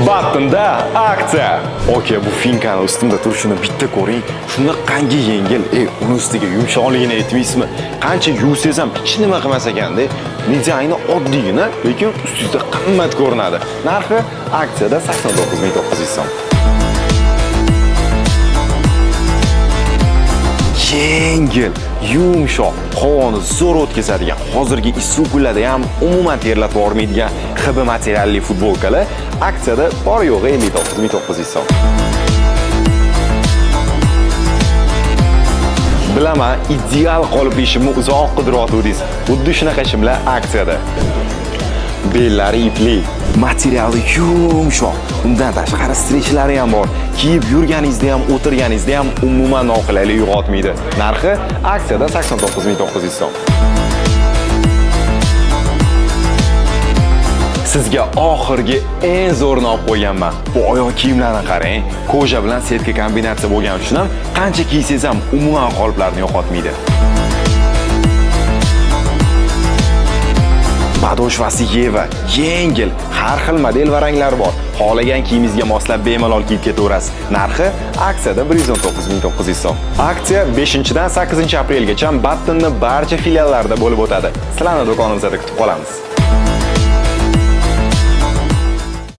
Battinda aksiya. Oke, bu finkani ustimda turishini bitta ko'ring. Shunaqangi yengil, uni ustiga yumshoqligini aytmaysizmi? Qancha yuvsangiz ham hech nima qilmas ekanda. Dizayni oddiygina, lekin ustingizda qimmat ko'rinadi. Narxi aksiyada 89.900 so'm. Yengil, yumshoq, havoni zo'r o'tkazadigan, hozirgi issiq kunlarda ham umuman terlatib yubormaydigan hib materialli futbolkalar aksiyada bor yo'g'i 59.900 so'm. Bilaman, ideal qolipli shimni uzoq qidirayotgandingiz. Xuddi shunaqa shimlar aksiyada. Bellari ipli, materiali yumshoq, undan tashqari stretchlari ham bor. Kiyib yurganingizda ham, o'tirganingizda ham umuman noqulaylik uyg'otmaydi. Narxi aksiyada 89.900 so'm. Sizga oxirgi eng zo'rini olib qo'yganman. Bu oyoq kiyimlarni qarang. Koja bilan setka kombinatsiya bo'lgani uchun ham qancha kiysangiz ham umuman qoliplarni yo'qotmaydi. Badoshvasi yeva, yengil, har xil model va ranglar bor. Xohlagan kiyimingizga moslab bemalol kiyib ketaverasiz. Narxi aksiyada 119.900 so'm. Aksiya 5-dan 8-aprelgacha Battinning barcha filiallarida bo'lib o'tadi. Sizlarni do'konimizda kutib qolamiz.